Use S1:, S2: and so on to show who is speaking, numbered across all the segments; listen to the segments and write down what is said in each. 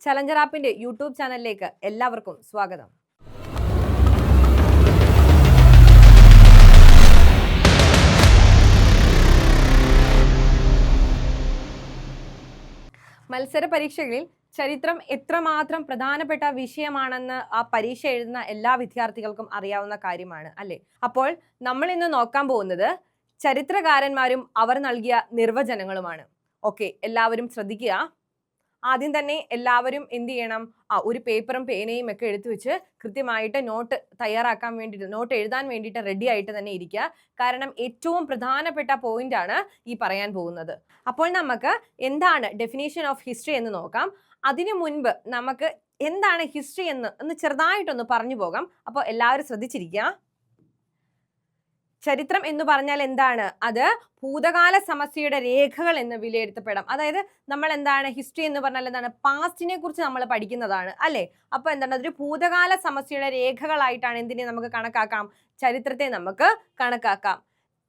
S1: Challenger ആപ്പിന്റെ YouTube ചാനലിലേക്ക് എല്ലാവർക്കും സ്വാഗതം. മത്സര പരീക്ഷകളിൽ ചരിത്രം എത്രമാത്രം പ്രധാനപ്പെട്ട വിഷയമാണെന്ന് ആ പരീക്ഷ എഴുതുന്ന എല്ലാ വിദ്യാർത്ഥികൾക്കും അറിയാവുന്ന കാര്യമാണ് അല്ലേ? അപ്പോൾ നമ്മൾ ഇന്ന് നോക്കാൻ പോകുന്നത് ചരിത്രകാരന്മാരും അവർ നൽകിയ നിർവചനങ്ങളുമാണ്. ഓക്കെ, എല്ലാവരും ശ്രദ്ധിക്കുക. ആദ്യം തന്നെ എല്ലാവരും എന്ത് ചെയ്യണം? ഒരു പേപ്പറും പേനയും ഒക്കെ എടുത്തു വെച്ച് കൃത്യമായിട്ട് നോട്ട് തയ്യാറാക്കാൻ വേണ്ടിയിട്ട്, നോട്ട് എഴുതാൻ വേണ്ടിയിട്ട് റെഡി ആയിട്ട് തന്നെ ഇരിക്കുക. കാരണം ഏറ്റവും പ്രധാനപ്പെട്ട പോയിന്റ് ആണ് ഈ പറയാൻ പോകുന്നത്. അപ്പോൾ നമുക്ക് എന്താണ് ഡെഫിനേഷൻ ഓഫ് ഹിസ്റ്ററി എന്ന് നോക്കാം. അതിനു മുൻപ് നമുക്ക് എന്താണ് ഹിസ്റ്ററി എന്ന് ചെറുതായിട്ടൊന്ന് പറഞ്ഞു പോകാം. അപ്പോൾ എല്ലാവരും ശ്രദ്ധിച്ചിരിക്കുക. ചരിത്രം എന്ന് പറഞ്ഞാൽ എന്താണ്? അത് ഭൂതകാല സമസ്യയുടെ രേഖകൾ എന്ന് വിലയിരുത്തപ്പെടാം. അതായത് നമ്മൾ എന്താണ് ഹിസ്റ്ററി എന്ന് പറഞ്ഞാൽ എന്താണ്? പാസ്റ്റിനെ കുറിച്ച് നമ്മൾ പഠിക്കുന്നതാണ് അല്ലെ? അപ്പൊ എന്താണ്? അതൊരു ഭൂതകാല സമസ്യയുടെ രേഖകളായിട്ടാണ് എന്തിനെ നമുക്ക് കണക്കാക്കാം? ചരിത്രത്തെ നമുക്ക് കണക്കാക്കാം.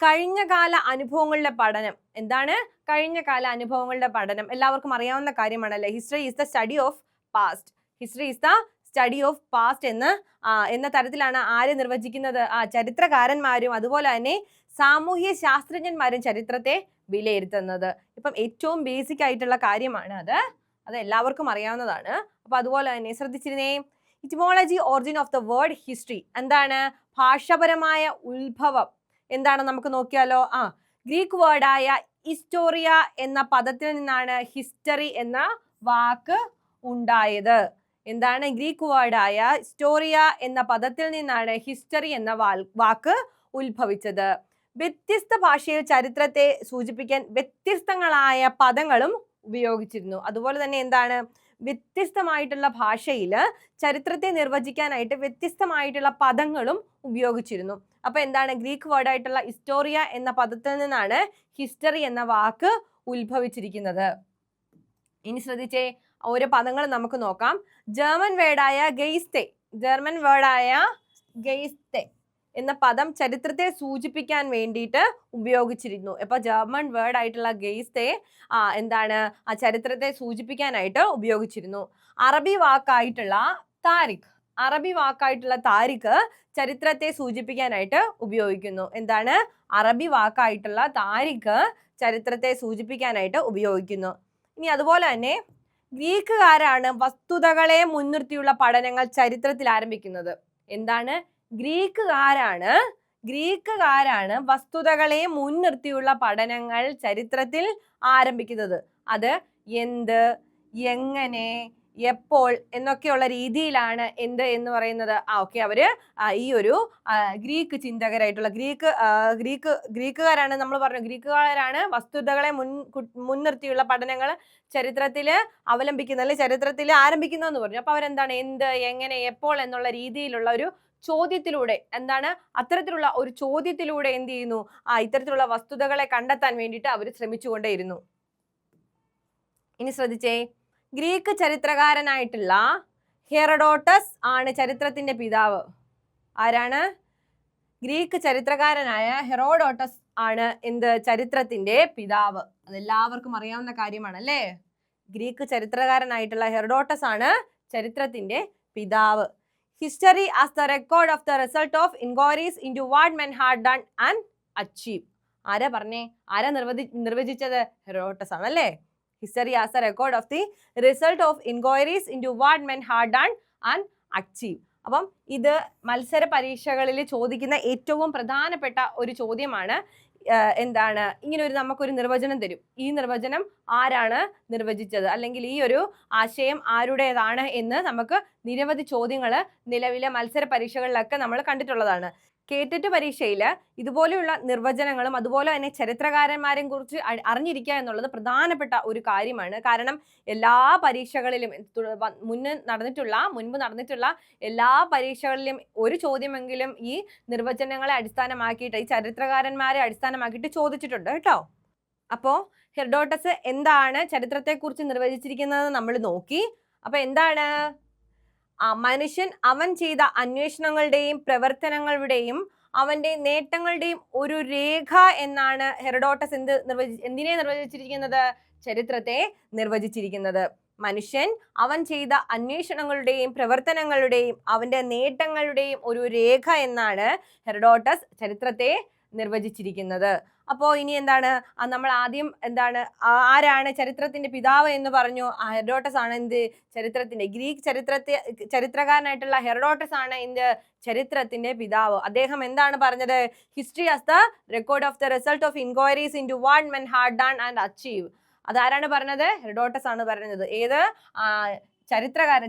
S1: കഴിഞ്ഞകാല അനുഭവങ്ങളുടെ പഠനം. എന്താണ് കഴിഞ്ഞകാല അനുഭവങ്ങളുടെ പഠനം? എല്ലാവർക്കും അറിയാവുന്ന കാര്യമാണല്ലേ? History is the study of past. History is the study of past എന്ന തരത്തിലാണ് ആര് നിർവചിക്കുന്നത്? ചരിത്രകാരന്മാരും അതുപോലെ തന്നെ സാമൂഹ്യ ശാസ്ത്രജ്ഞന്മാരും ചരിത്രത്തെ വിലയിരുത്തുന്നത്. ഇപ്പം ഏറ്റവും ബേസിക് ആയിട്ടുള്ള കാര്യമാണ് അത് എല്ലാവർക്കും അറിയാവുന്നതാണ്. അപ്പൊ അതുപോലെ തന്നെ ശ്രദ്ധിച്ചിരുന്നേ. Etymology origin of the word history. എന്താണ്? ഭാഷാപരമായ ഉത്ഭവം എന്താണ് നമുക്ക് നോക്കിയാലോ. ഗ്രീക്ക് വേർഡായ ഹിസ്റ്റോറിയ എന്ന പദത്തിൽ നിന്നാണ് ഹിസ്റ്ററി എന്ന വാക്ക് ഉണ്ടായത്. എന്താണ്? ഗ്രീക്ക് വേർഡായ ഹിസ്റ്റോറിയ എന്ന പദത്തിൽ നിന്നാണ് ഹിസ്റ്ററി എന്ന വാക്ക് ഉത്ഭവിച്ചത്. വ്യത്യസ്ത ഭാഷയിൽ ചരിത്രത്തെ സൂചിപ്പിക്കാൻ വ്യത്യസ്തങ്ങളായ പദങ്ങളും ഉപയോഗിച്ചിരുന്നു. അതുപോലെ തന്നെ എന്താണ്? വ്യത്യസ്തമായിട്ടുള്ള ഭാഷയിൽ ചരിത്രത്തെ നിർവചിക്കാനായിട്ട് വ്യത്യസ്തമായിട്ടുള്ള പദങ്ങളും ഉപയോഗിച്ചിരുന്നു. അപ്പൊ എന്താണ്? ഗ്രീക്ക് വേർഡായിട്ടുള്ള ഹിസ്റ്റോറിയ എന്ന പദത്തിൽ നിന്നാണ് ഹിസ്റ്ററി എന്ന വാക്ക് ഉത്ഭവിച്ചിരിക്കുന്നത്. ഇനി ശ്രദ്ധിച്ചേ, ഓരോ പദങ്ങൾ നമുക്ക് നോക്കാം. ജർമ്മൻ വേർഡായ ഗെയ്സ്തെ എന്ന പദം ചരിത്രത്തെ സൂചിപ്പിക്കാൻ വേണ്ടിയിട്ട് ഉപയോഗിച്ചിരുന്നു. ഇപ്പൊ ജർമ്മൻ വേർഡ് ആയിട്ടുള്ള ഗെയ്സ്തെ എന്താണ്? ചരിത്രത്തെ സൂചിപ്പിക്കാനായിട്ട് ഉപയോഗിച്ചിരുന്നു. അറബി വാക്കായിട്ടുള്ള താരിഖ് ചരിത്രത്തെ സൂചിപ്പിക്കാനായിട്ട് ഉപയോഗിക്കുന്നു. എന്താണ്? അറബി വാക്കായിട്ടുള്ള താരിഖ് ചരിത്രത്തെ സൂചിപ്പിക്കാനായിട്ട് ഉപയോഗിക്കുന്നു. ഇനി അതുപോലെ തന്നെ ഗ്രീക്കുകാരാണ് വസ്തുതകളെ മുൻനിർത്തിയുള്ള പഠനങ്ങൾ ചരിത്രത്തിൽ ആരംഭിക്കുന്നത്. എന്താണ്? ഗ്രീക്കുകാരാണ് വസ്തുതകളെ മുൻനിർത്തിയുള്ള പഠനങ്ങൾ ചരിത്രത്തിൽ ആരംഭിക്കുന്നത്. അത് എന്ത്, എങ്ങനെ, എപ്പോൾ എന്നൊക്കെയുള്ള രീതിയിലാണ് എന്ത് എന്ന് പറയുന്നത്. ഓക്കെ, അവര് ഈ ഒരു ഗ്രീക്ക് ചിന്തകരായിട്ടുള്ള ഗ്രീക്കുകാരാണ് നമ്മൾ പറഞ്ഞു. ഗ്രീക്കുകാരാണ് വസ്തുതകളെ മുൻനിർത്തിയുള്ള പഠനങ്ങൾ ചരിത്രത്തിൽ അവലംബിക്കുന്നത്, അല്ലെ ചരിത്രത്തിൽ ആരംഭിക്കുന്നതെന്ന് പറഞ്ഞു. അപ്പൊ അവരെന്താണ്? എന്ത്, എങ്ങനെ, എപ്പോൾ എന്നുള്ള രീതിയിലുള്ള ഒരു ചോദ്യത്തിലൂടെ, എന്താണ് അത്തരത്തിലുള്ള ഒരു ചോദ്യത്തിലൂടെ എന്ത് ചെയ്യുന്നു? ഇത്തരത്തിലുള്ള വസ്തുതകളെ കണ്ടെത്താൻ വേണ്ടിയിട്ട് അവർ ശ്രമിച്ചുകൊണ്ടേയിരുന്നു. ഇനി ശ്രദ്ധിച്ചേ, ഗ്രീക്ക് ചരിത്രകാരനായിട്ടുള്ള ഹെറഡോട്ടസ് ആണ് ചരിത്രത്തിന്റെ പിതാവ്. ആരാണ്? ഗ്രീക്ക് ചരിത്രകാരനായ ഹെറോഡോട്ടസ് ആണ് എന്ത്? ചരിത്രത്തിന്റെ പിതാവ്. അതെല്ലാവർക്കും അറിയാവുന്ന കാര്യമാണ് അല്ലേ? ഗ്രീക്ക് ചരിത്രകാരനായിട്ടുള്ള ഹെറോഡോട്ടസ് ആണ് ചരിത്രത്തിന്റെ പിതാവ്. History as the record of the result of inquiries into what men had done and achieve. ആരാ പറഞ്ഞേ? ആരാ നിർവചിച്ചത്? ഹെറോഡോട്ടസ് ആണ് അല്ലേ? History as a record of the result of inquiries into what men had done and achieved. അപ്പം ഇത് മത്സര പരീക്ഷകളിൽ ചോദിക്കുന്ന ഏറ്റവും പ്രധാനപ്പെട്ട ഒരു ചോദ്യമാണ്. എന്താണ്? ഇങ്ങനെ നമുക്കൊരു നിർവചനം തരും. ഈ നിർവചനം ആരാണ് നിർവചിച്ചത്, അല്ലെങ്കിൽ ഈ ഒരു ആശയം ആരുടേതാണ് എന്ന് നമുക്ക് നിരവധി ചോദ്യങ്ങൾ നിലവിലെ മത്സര പരീക്ഷകളിലൊക്കെ നമ്മൾ കണ്ടിട്ടുള്ളതാണ്. കേട്ടിട്ട് പരീക്ഷയിൽ ഇതുപോലെയുള്ള നിർവചനങ്ങളും അതുപോലെ തന്നെ ചരിത്രകാരന്മാരെയും കുറിച്ച് അറിഞ്ഞിരിക്കുക എന്നുള്ളത് പ്രധാനപ്പെട്ട ഒരു കാര്യമാണ്. കാരണം എല്ലാ പരീക്ഷകളിലും മുൻപ് നടന്നിട്ടുള്ള എല്ലാ പരീക്ഷകളിലും ഒരു ചോദ്യമെങ്കിലും ഈ നിർവചനങ്ങളെ അടിസ്ഥാനമാക്കിയിട്ട്, ഈ ചരിത്രകാരന്മാരെ അടിസ്ഥാനമാക്കിയിട്ട് ചോദിച്ചിട്ടുണ്ട് കേട്ടോ. അപ്പോ ഹെറോഡോട്ടസ് എന്താണ് ചരിത്രത്തെക്കുറിച്ച് നിർവചിച്ചിരിക്കുന്നത് നമ്മൾ നോക്കി. അപ്പൊ എന്താണ്? മനുഷ്യൻ അവൻ ചെയ്ത അന്വേഷണങ്ങളുടെയും പ്രവർത്തനങ്ങളുടെയും അവന്റെ നേട്ടങ്ങളുടെയും ഒരു രേഖ എന്നാണ് ഹെറോഡോട്ടസ് എന്തിനെ നിർവചിച്ചിരിക്കുന്നത്? ചരിത്രത്തെ നിർവചിച്ചിരിക്കുന്നത്. മനുഷ്യൻ അവൻ ചെയ്ത അന്വേഷണങ്ങളുടെയും പ്രവർത്തനങ്ങളുടെയും അവന്റെ നേട്ടങ്ങളുടെയും ഒരു രേഖ എന്നാണ് ഹെറഡോട്ടസ് ചരിത്രത്തെ നിർവചിച്ചിരിക്കുന്നത്. അപ്പോ ഇനി എന്താണ്, നമ്മൾ ആദ്യം എന്താണ്, ആരാണ് ചരിത്രത്തിന്റെ പിതാവ് എന്ന് പറഞ്ഞു? ഹെറഡോട്ടസ് ആണ് എന്ത്, ചരിത്രത്തിന്റെ, ഗ്രീക്ക് ചരിത്രകാരനായിട്ടുള്ള ഹെറഡോട്ടസ് ആണ് എന്ത്, ചരിത്രത്തിന്റെ പിതാവ്. അദ്ദേഹം എന്താണ് പറഞ്ഞത്? History as the record of the result of inquiries into what men had done and achieve. അതാരാണ് പറഞ്ഞത്? ഹെറഡോട്ടസ് ആണ് പറഞ്ഞത്. ഏത് ചരിത്രകാരൻ,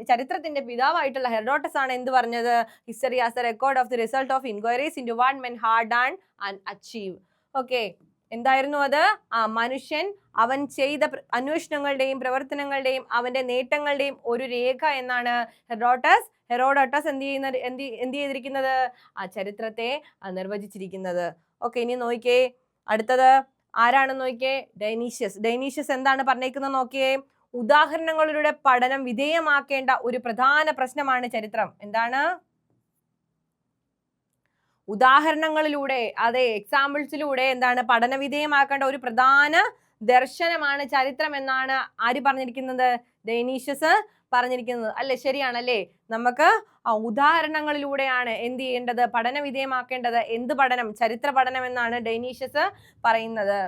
S1: ചരിത്രത്തിന്റെ പിതാവായിട്ടുള്ള ഹെറഡോട്ടസ് ആണ് എന്ത് പറഞ്ഞത്? History as the record of the result of inquiries into what men had done and achieve. Okay, എന്തായിരുന്നു അത്? മനുഷ്യൻ അവൻ ചെയ്ത അന്വേഷണങ്ങളുടെയും പ്രവർത്തനങ്ങളുടെയും അവന്റെ നേട്ടങ്ങളുടെയും ഒരു രേഖ എന്നാണ് ഹെറോഡോട്ടസ് എന്ത് ചെയ്തിരിക്കുന്നത്? ചരിത്രത്തെ നിർവചിച്ചിരിക്കുന്നത്. ഓക്കെ, ഇനി നോക്കിയേ, അടുത്തത് ആരാണെന്ന് നോക്കിയേ, ഡൈനീഷ്യസ് എന്താണ് പറഞ്ഞേക്കുന്നത് നോക്കിയേ. ഉദാഹരണങ്ങളുടെ പഠനം വിധേയമാക്കേണ്ട ഒരു പ്രധാന പ്രശ്നമാണ് ചരിത്രം. എന്താണ്? ഉദാഹരണങ്ങളിലൂടെ, അതെ, എക്സാമ്പിൾസിലൂടെ എന്താണ് പഠന വിധേയമാക്കേണ്ട ഒരു പ്രധാന ദർശനമാണ് ചരിത്രം എന്നാണ് ആര് പറഞ്ഞിരിക്കുന്നത്? ഡൈനീഷ്യസ് പറഞ്ഞിരിക്കുന്നത്. അല്ലെ? ശരിയാണല്ലേ? നമുക്ക് ഉദാഹരണങ്ങളിലൂടെയാണ് എന്ത് ചെയ്യേണ്ടത്? പഠന വിധേയമാക്കേണ്ടത്. എന്ത് പഠനം? ചരിത്ര പഠനം എന്നാണ് ഡൈനീഷ്യസ് പറയുന്നത്.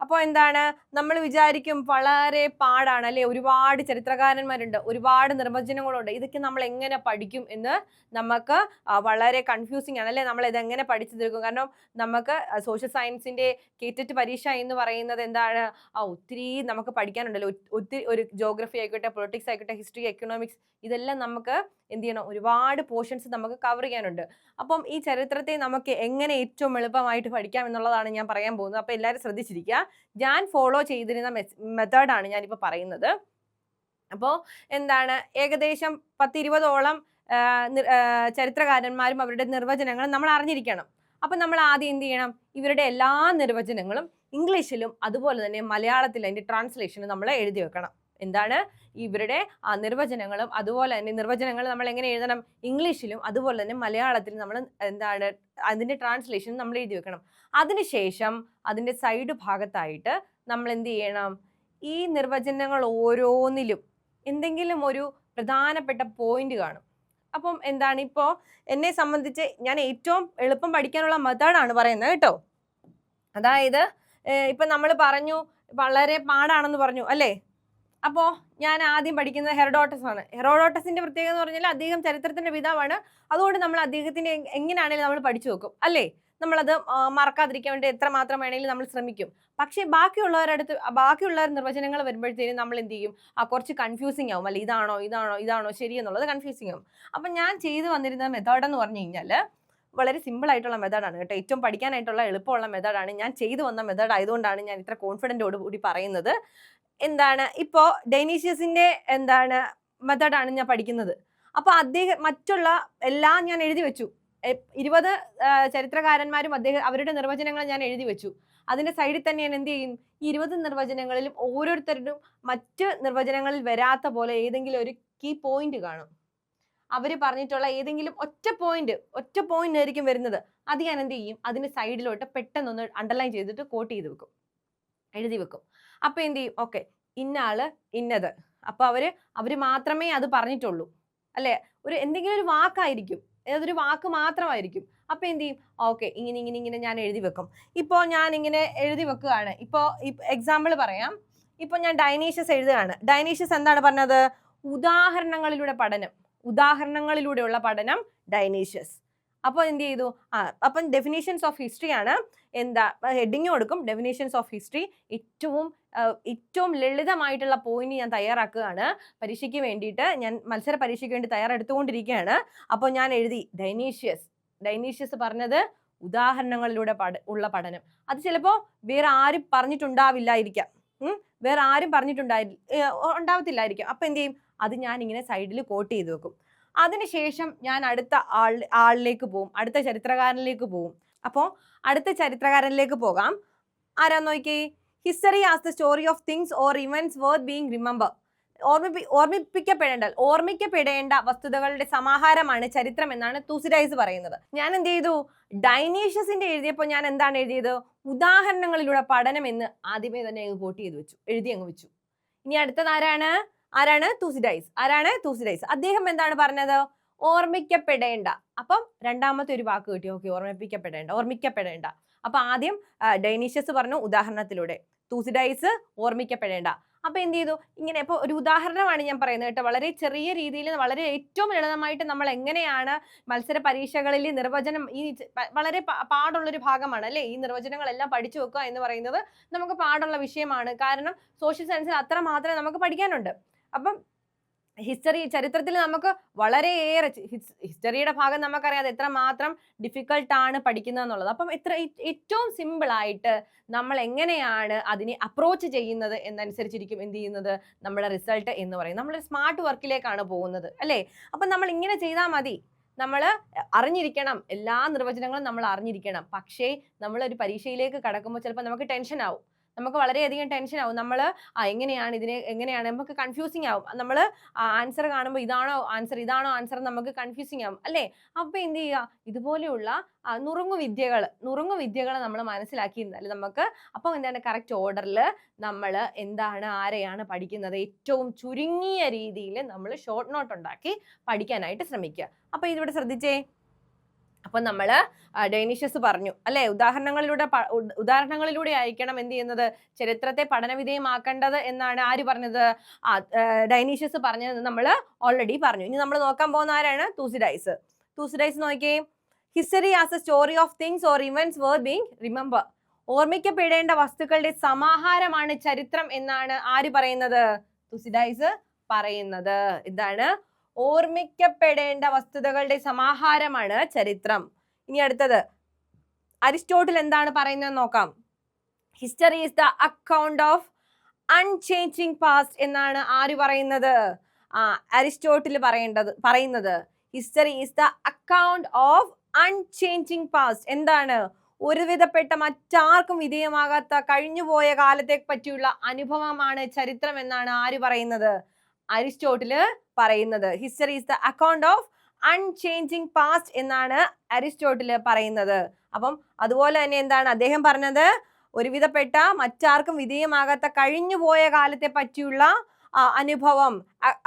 S1: അപ്പോൾ എന്താണ്, നമ്മൾ വിചാരിക്കും വളരെ പാടാണ് അല്ലെ, ഒരുപാട് ചരിത്രകാരന്മാരുണ്ട്, ഒരുപാട് നിർവചനങ്ങളുണ്ട്, ഇതൊക്കെ നമ്മൾ എങ്ങനെ പഠിക്കും എന്ന് നമുക്ക് വളരെ കൺഫ്യൂസിങ് ആണ് അല്ലെ. നമ്മൾ ഇതെങ്ങനെ പഠിച്ചു തീർക്കും? കാരണം നമുക്ക് സോഷ്യൽ സയൻസിന്റെ കേറ്ററ്റ് പരീക്ഷ എന്ന് പറയുന്നത് എന്താണ്, ഒത്തിരി നമുക്ക് പഠിക്കാനുണ്ടല്ലോ. ഒത്തിരി, ഒരു ജോഗ്രഫി ആയിക്കോട്ടെ, പൊളിറ്റിക്സ് ആയിക്കോട്ടെ, ഹിസ്റ്ററി, എക്കണോമിക്സ്, ഇതെല്ലാം നമുക്ക് എന്ത് ചെയ്യണം? ഒരുപാട് പോർഷൻസ് നമുക്ക് കവർ ചെയ്യാനുണ്ട്. അപ്പം ഈ ചരിത്രത്തെ നമുക്ക് എങ്ങനെ ഏറ്റവും എളുപ്പമായിട്ട് പഠിക്കാം എന്നുള്ളതാണ് ഞാൻ പറയാൻ പോകുന്നത്. അപ്പോൾ എല്ലാവരും ശ്രദ്ധിച്ചിരിക്കുക. ഞാൻ ഫോളോ ചെയ്തിരുന്ന മെത്തേഡാണ് ഞാനിപ്പോൾ പറയുന്നത്. അപ്പോൾ എന്താണ്, ഏകദേശം 10-20ഓളം ചരിത്രകാരന്മാരും അവരുടെ നിർവചനങ്ങളും നമ്മൾ അറിഞ്ഞിരിക്കണം. അപ്പം നമ്മൾ ആദ്യം എന്ത് ചെയ്യണം? ഇവരുടെ എല്ലാ നിർവചനങ്ങളും ഇംഗ്ലീഷിലും അതുപോലെ തന്നെ മലയാളത്തിൽ അതിൻ്റെ ട്രാൻസ്ലേഷനും നമ്മൾ എഴുതി വെക്കണം. എന്താണ്, ഇവരുടെ നിർവചനങ്ങളും അതുപോലെ തന്നെ നിർവചനങ്ങൾ നമ്മൾ എങ്ങനെ എഴുതണം? ഇംഗ്ലീഷിലും അതുപോലെ തന്നെ മലയാളത്തിലും നമ്മൾ എന്താണ് അതിൻ്റെ ട്രാൻസ്ലേഷൻ നമ്മൾ എഴുതി വെക്കണം. അതിനുശേഷം അതിൻ്റെ സൈഡ് ഭാഗത്തായിട്ട് നമ്മൾ എന്ത് ചെയ്യണം? ഈ നിർവചനങ്ങൾ ഓരോന്നിലും എന്തെങ്കിലും ഒരു പ്രധാനപ്പെട്ട പോയിന്റ് കാണും. അപ്പം എന്താണ്, ഇപ്പോൾ എന്നെ സംബന്ധിച്ച് ഞാൻ ഏറ്റവും എളുപ്പം പഠിക്കാനുള്ള മെത്തേഡാണ് പറയുന്നത് കേട്ടോ. അതായത് ഇപ്പം നമ്മൾ പറഞ്ഞു വളരെ പാടാണെന്ന് പറഞ്ഞു അല്ലേ. അപ്പോൾ ഞാൻ ആദ്യം പഠിക്കുന്നത് ഹെറഡോട്ടസ് ആണ്. ഹെറോഡോട്ടസിന്റെ പ്രത്യേകത എന്ന് പറഞ്ഞാൽ അദ്ദേഹം ചരിത്രത്തിന്റെ പിതാവാണ്. അതുകൊണ്ട് നമ്മൾ അദ്ദേഹത്തിന്റെ എങ്ങനെയാണെങ്കിലും നമ്മൾ പഠിച്ചു വെക്കും അല്ലേ. നമ്മളത് മറക്കാതിരിക്കാൻ വേണ്ടി എത്രമാത്രം വേണമെങ്കിലും നമ്മൾ ശ്രമിക്കും. പക്ഷേ ബാക്കിയുള്ളവർ നിർവചനങ്ങൾ വരുമ്പോഴത്തേനും നമ്മൾ എന്ത് ചെയ്യും? കുറച്ച് കൺഫ്യൂസിങ് ആവും അല്ലെ. ഇതാണോ ശരി എന്നുള്ളത് കൺഫ്യൂസിങ് ആവും. അപ്പം ഞാൻ ചെയ്തു വന്നിരുന്ന മെത്തേഡ് എന്ന് പറഞ്ഞു കഴിഞ്ഞാൽ വളരെ സിമ്പിൾ ആയിട്ടുള്ള മെത്തേഡാണ് കേട്ടോ. ഏറ്റവും പഠിക്കാനായിട്ടുള്ള എളുപ്പമുള്ള മെത്തേഡാണ്. ഞാൻ ചെയ്തു വന്ന മെത്തേഡ് ആയതുകൊണ്ടാണ് ഞാൻ ഇത്ര കോൺഫിഡൻറ്റോട് കൂടി പറയുന്നത്. എന്താണ്, ഇപ്പോ ഡൈനീഷ്യസിന്റെ എന്താണ് മെത്തേഡാണ് ഞാൻ പഠിക്കുന്നത്. അപ്പൊ അദ്ദേഹം മറ്റുള്ള എല്ലാം ഞാൻ എഴുതി വെച്ചു. 20 ചരിത്രകാരന്മാരും അവരുടെ നിർവചനങ്ങൾ ഞാൻ എഴുതി വെച്ചു. അതിന്റെ സൈഡിൽ തന്നെ ഞാൻ എന്ത് ചെയ്യും? 20 നിർവചനങ്ങളിലും ഓരോരുത്തരും മറ്റ് നിർവചനങ്ങളിൽ വരാത്ത പോലെ ഏതെങ്കിലും ഒരു കീ പോയിന്റ് കാണും. അവർ പറഞ്ഞിട്ടുള്ള ഏതെങ്കിലും ഒറ്റ പോയിന്റ് ആയിരിക്കും വരുന്നത്. അത് ഞാൻ എന്ത് ചെയ്യും? അതിന്റെ സൈഡിലോട്ട് പെട്ടെന്നൊന്ന് അണ്ടർലൈൻ ചെയ്തിട്ട് കോട്ട് ചെയ്ത് വെക്കും, എഴുതി വെക്കും. അപ്പൊ എന്ത് ചെയ്യും? ഓക്കെ, ഇന്ന ആള് ഇന്നത്. അപ്പൊ അവര് മാത്രമേ അത് പറഞ്ഞിട്ടുള്ളൂ അല്ലെ. എന്തെങ്കിലും ഒരു വാക്കായിരിക്കും, ഏതൊരു വാക്ക് മാത്രമായിരിക്കും. അപ്പൊ എന്ത് ചെയ്യും? ഓക്കെ, ഇങ്ങനെ ഞാൻ എഴുതി വെക്കും. ഇപ്പോൾ ഞാൻ ഇങ്ങനെ എഴുതി വെക്കുകയാണ്. ഇപ്പോൾ എക്സാമ്പിൾ പറയാം. ഇപ്പോൾ ഞാൻ ഡൈനീഷ്യസ് എഴുതുകയാണ്. ഡൈനീഷ്യസ് എന്താണ് പറഞ്ഞത്? ഉദാഹരണങ്ങളിലൂടെയുള്ള പഠനം ഡൈനീഷ്യസ്. അപ്പോൾ എന്ത് ചെയ്തു? അപ്പം ഡെഫിനേഷൻസ് ഓഫ് ഹിസ്റ്ററി ആണ്. എന്താ ഹെഡിങ് കൊടുക്കും, ഡെഫിനേഷൻസ് ഓഫ് ഹിസ്റ്ററി. ഏറ്റവും ലളിതമായിട്ടുള്ള പോയിന്റ് ഞാൻ തയ്യാറാക്കുകയാണ് പരീക്ഷയ്ക്ക് വേണ്ടിയിട്ട്. ഞാൻ മത്സര പരീക്ഷയ്ക്ക് വേണ്ടി തയ്യാറെടുത്തുകൊണ്ടിരിക്കുകയാണ്. അപ്പോൾ ഞാൻ എഴുതി ഡൈനീഷ്യസ് പറഞ്ഞത് ഉദാഹരണങ്ങളിലൂടെ ഉള്ള പഠനം. അത് ചിലപ്പോൾ വേറെ ആരും പറഞ്ഞിട്ടുണ്ടാവില്ലായിരിക്കാം, ഉണ്ടാവത്തില്ലായിരിക്കും. അപ്പൊ എന്ത് ചെയ്യും? അത് ഞാൻ ഇങ്ങനെ സൈഡിൽ കോട്ട് ചെയ്ത് വെക്കും. അതിനുശേഷം ഞാൻ അടുത്ത ആളിലേക്ക് പോകും, അടുത്ത ചരിത്രകാരനിലേക്ക് പോകും. അപ്പോൾ അടുത്ത ചരിത്രകാരനിലേക്ക് പോകാം. ആരാന്ന് നോക്കി? History as the story of things or events worth being remember. ഓർമ്മിക്കപ്പെടേണ്ട വസ്തുതകളുടെ സമാഹാരമാണ് ചരിത്രം എന്നാണ് തൂസിഡൈസ് പറയുന്നത്. ഞാൻ എന്ത് ചെയ്തു? ഡൈനീഷ്യസിന്റെ എഴുതിയപ്പോൾ ഞാൻ എന്താണ് എഴുതിയത്? ഉദാഹരണങ്ങളിലൂടെ പഠനം എന്ന് ആദ്യമേ തന്നെ കോട്ട് ചെയ്ത് വെച്ചു, എഴുതി അങ്ങ് വെച്ചു. ഇനി അടുത്തത് ആരാണ് തൂസിഡൈസ്. അദ്ദേഹം എന്താണ് പറഞ്ഞത്? ഓർമ്മിക്കപ്പെടേണ്ട. അപ്പം രണ്ടാമത്തെ ഒരു വാക്ക് കിട്ടി. ഓക്കെ, ഓർമ്മിക്കപ്പെടേണ്ട. അപ്പൊ ആദ്യം ഡൈനീഷ്യസ് പറഞ്ഞു ഉദാഹരണത്തിലൂടെ, തൂസിഡൈസ് ഓർമ്മിക്കപ്പെടേണ്ട. അപ്പൊ എന്ത് ചെയ്തു? ഇങ്ങനെ ഇപ്പൊ ഒരു ഉദാഹരണമാണ് ഞാൻ പറയുന്നത് കേട്ടോ. വളരെ ചെറിയ രീതിയിൽ, വളരെ ഏറ്റവും ലളിതമായിട്ട് നമ്മൾ എങ്ങനെയാണ് മത്സര പരീക്ഷകളിൽ നിർവചനം, വളരെ പാടുള്ളൊരു ഭാഗമാണ് അല്ലെ, ഈ നിർവചനങ്ങളെല്ലാം പഠിച്ചു വെക്കുക എന്ന് പറയുന്നത് നമുക്ക് പാടുള്ള വിഷയമാണ്. കാരണം സോഷ്യൽ സയൻസിൽ അത്ര മാത്രമേ നമുക്ക് പഠിക്കാനുണ്ട്. അപ്പം ചരിത്രത്തിൽ നമുക്ക് വളരെയേറെ, ഹിസ്റ്ററിയുടെ ഭാഗം നമുക്കറിയാം അത് എത്രമാത്രം ഡിഫിക്കൽട്ടാണ് പഠിക്കുന്നത് എന്നുള്ളത്. അപ്പം ഏറ്റവും സിമ്പിൾ ആയിട്ട് നമ്മൾ എങ്ങനെയാണ് അതിനെ അപ്രോച്ച് ചെയ്യുന്നത് എന്നനുസരിച്ചിരിക്കും എന്ത് ചെയ്യുന്നത്, നമ്മുടെ റിസൾട്ട് എന്ന് പറയും. നമ്മൾ സ്മാർട്ട് വർക്കിലേക്കാണ് പോകുന്നത് അല്ലേ. അപ്പം നമ്മൾ ഇങ്ങനെ ചെയ്താൽ മതി. നമ്മൾ അറിഞ്ഞിരിക്കണം, എല്ലാ നിർവചനങ്ങളും നമ്മൾ അറിഞ്ഞിരിക്കണം. പക്ഷേ നമ്മൾ ഒരു പരീക്ഷയിലേക്ക് കടക്കുമ്പോൾ ചിലപ്പോൾ നമുക്ക് ടെൻഷൻ ആവും, നമുക്ക് വളരെയധികം ടെൻഷൻ ആവും. നമ്മൾ എങ്ങനെയാണ് നമുക്ക് കൺഫ്യൂസിങ് ആവും. നമ്മൾ ആൻസർ കാണുമ്പോൾ ഇതാണോ ആൻസർ നമുക്ക് കൺഫ്യൂസിങ് ആവും അല്ലേ. അപ്പൊ എന്ത് ചെയ്യുക, ഇതുപോലെയുള്ള നുറുങ്ങു വിദ്യകൾ നമ്മൾ മനസ്സിലാക്കിയിരുന്നാൽ നമുക്ക് അപ്പം എന്താണ് കറക്റ്റ് ഓർഡറിൽ നമ്മൾ ആരെയാണ് പഠിക്കുന്നത്, ഏറ്റവും ചുരുങ്ങിയ രീതിയിൽ നമ്മൾ ഷോർട്ട് നോട്ട് ഉണ്ടാക്കി പഠിക്കാനായിട്ട് ശ്രമിക്കുക. അപ്പൊ ഇതിവിടെ ശ്രദ്ധിച്ചേ. അപ്പൊ നമ്മൾ ഡൈനീഷ്യസ് പറഞ്ഞു അല്ലെ, ഉദാഹരണങ്ങളിലൂടെ ആയിരിക്കണം എന്ത് ചെയ്യുന്നത്, ചരിത്രത്തെ പഠനവിധേയമാക്കേണ്ടത് എന്നാണ് ആര് പറഞ്ഞത്? ഡൈനീഷ്യസ് പറഞ്ഞത് നമ്മൾ ഓൾറെഡി പറഞ്ഞു. ഇനി നമ്മൾ നോക്കാൻ പോകുന്ന ആരാണ്? തൂസിഡൈസ് നോക്കിയേ. History as a story of things or events worth being remember. ഓർമ്മിക്കപ്പെടേണ്ട വസ്തുക്കളുടെ സമാഹാരമാണ് ചരിത്രം എന്നാണ് ആര് പറയുന്നത്? തൂസിഡൈസ് പറയുന്നത്. എന്താണ്? ഓർമ്മിക്കപ്പെടേണ്ട വസ്തുതകളുടെ സമാഹാരമാണ് ചരിത്രം. ഇനി അടുത്തത് അരിസ്റ്റോട്ടിൽ എന്താണ് പറയുന്നത് നോക്കാം. History is the account of unchanging past എന്നാണ് ആര് പറയുന്നത്? അരിസ്റ്റോട്ടിൽ പറയുന്നത് history is the account of unchanging past. എന്താണ്? ഒരുവിധപ്പെട്ട മറ്റാർക്കും വിധേയമാകാത്ത കഴിഞ്ഞുപോയ കാലത്തെ പറ്റിയുള്ള അനുഭവമാണ് ചരിത്രം എന്നാണ് ആര് പറയുന്നത്? അരിസ്റ്റോട്ടില് പറയുന്നത്. History is the account of unchanging past എന്നാണ് അരിസ്റ്റോട്ടില് പറയുന്നത്. അപ്പം അതുപോലെ തന്നെ എന്താണ് അദ്ദേഹം പറഞ്ഞത്? ഒരുവിധപ്പെട്ട മറ്റാർക്കും വിധേയമാകാത്ത കഴിഞ്ഞുപോയ കാലത്തെ പറ്റിയുള്ള അനുഭവം,